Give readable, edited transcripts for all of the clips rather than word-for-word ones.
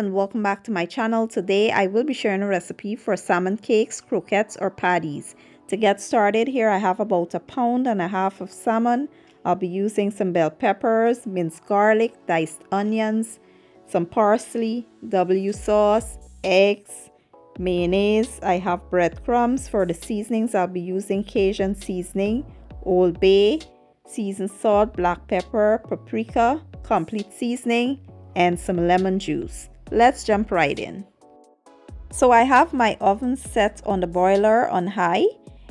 and welcome back to my channel. Today I will be sharing a recipe for salmon cakes, croquettes or patties. To get started here I have about 1.5 pounds of salmon. I'll be using some bell peppers, minced garlic, diced onions, some parsley, W sauce, eggs, mayonnaise. I have breadcrumbs. For the seasonings I'll be using Cajun seasoning, Old Bay, seasoned salt, black pepper, paprika, complete seasoning, and some lemon juice. Let's jump right in. So I have my oven set on the broiler on high,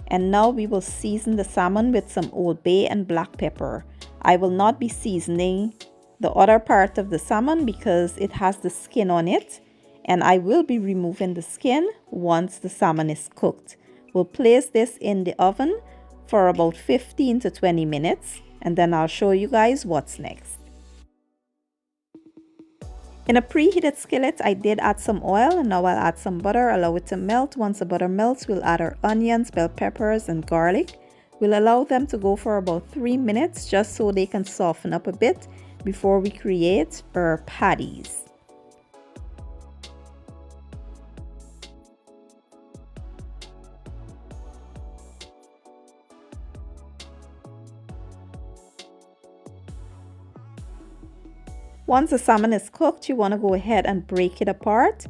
and now we will season the salmon with some Old Bay and black pepper. I will not be seasoning the other part of the salmon because it has the skin on it, and I will be removing the skin once the salmon is cooked. We'll place this in the oven for about 15 to 20 minutes, and then I'll show you guys what's next. In a preheated skillet, I did add some oil, and now I'll add some butter, allow it to melt. Once the butter melts, we'll add our onions, bell peppers, and garlic. We'll allow them to go for about 3 minutes just so they can soften up a bit before we create our patties. Once the salmon is cooked, you want to go ahead and break it apart.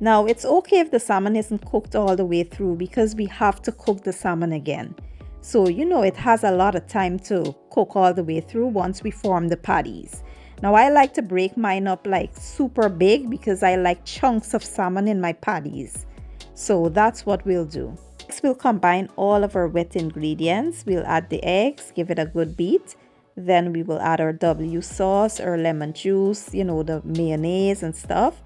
Now, it's okay if the salmon isn't cooked all the way through because we have to cook the salmon again. So, it has a lot of time to cook all the way through once we form the patties. Now, I like to break mine up like super big because I like chunks of salmon in my patties. So, that's what we'll do. Next, we'll combine all of our wet ingredients. We'll add the eggs, give it a good beat. Then we will add our W sauce or lemon juice, the mayonnaise and stuff.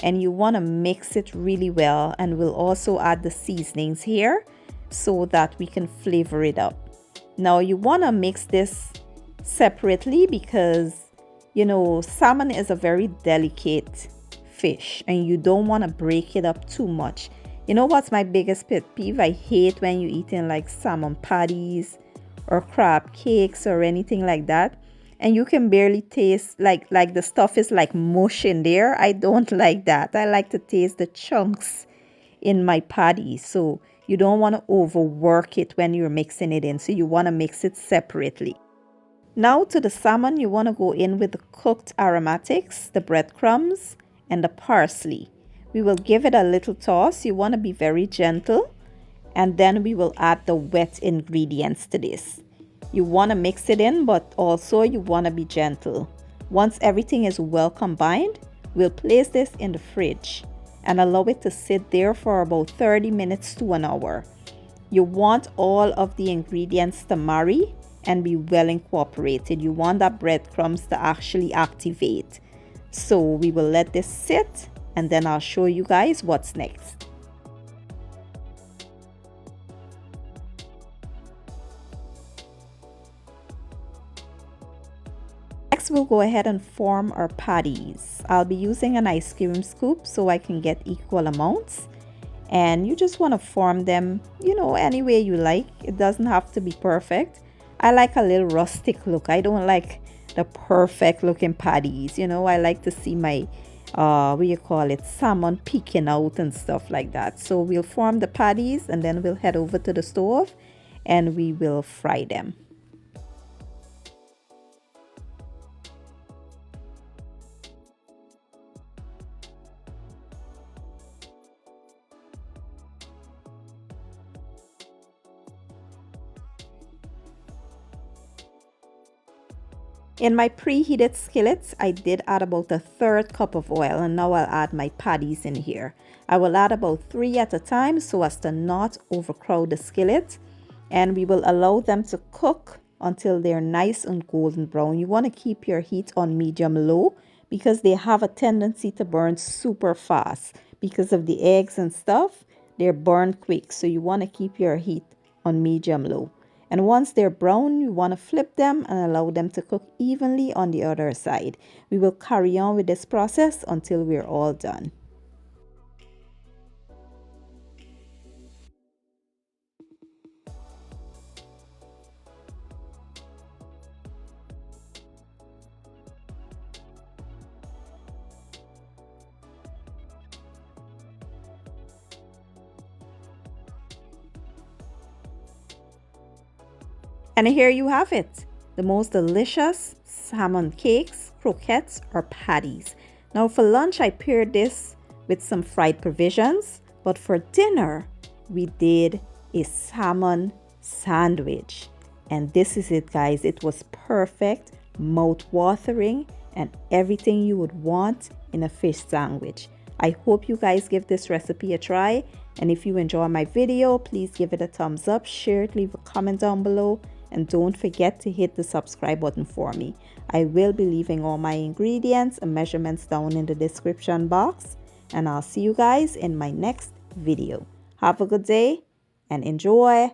And you want to mix it really well. And we'll also add the seasonings here so that we can flavor it up. Now you want to mix this separately because, salmon is a very delicate fish and you don't want to break it up too much. You know what's my biggest pet peeve? I hate when you're eating like salmon patties or crab cakes or anything like that, and you can barely taste like the stuff is like mush in there. I don't like that. I like to taste the chunks in my patty. So you don't want to overwork it when you're mixing it in, so you want to mix it separately. Now to the salmon, you want to go in with the cooked aromatics, the breadcrumbs, and the parsley. We will give it a little toss. You want to be very gentle. And then we will add the wet ingredients to this. You want to mix it in, but also you want to be gentle. Once everything is well combined, we'll place this in the fridge and allow it to sit there for about 30 minutes to an hour. You want all of the ingredients to marry and be well incorporated. You want that breadcrumbs to actually activate. So we will let this sit and then I'll show you guys what's next. Next, we'll go ahead and form our patties. I'll be using an ice cream scoop so I can get equal amounts. And you just want to form them, any way you like. It doesn't have to be perfect. I like a little rustic look. I don't like the perfect looking patties. I like to see my, salmon peeking out and stuff like that. So we'll form the patties and then we'll head over to the stove and we will fry them. In my preheated skillets, I did add about 1/3 cup of oil, and now I'll add my patties in here. I will add about 3 at a time so as to not overcrowd the skillet, and we will allow them to cook until they're nice and golden brown. You want to keep your heat on medium low because they have a tendency to burn super fast because of the eggs and stuff. They're burned quick, so you want to keep your heat on medium low. And once they're brown, you want to flip them and allow them to cook evenly on the other side. We will carry on with this process until we're all done. And here you have it, the most delicious salmon cakes, croquettes, or patties. Now for lunch, I paired this with some fried provisions, but for dinner, we did a salmon sandwich. And this is it, guys. It was perfect, mouth-watering, and everything you would want in a fish sandwich. I hope you guys give this recipe a try. And if you enjoy my video, please give it a thumbs up, share it, leave a comment down below, and don't forget to hit the subscribe button for me. I will be leaving all my ingredients and measurements down in the description box. And I'll see you guys in my next video. Have a good day and enjoy.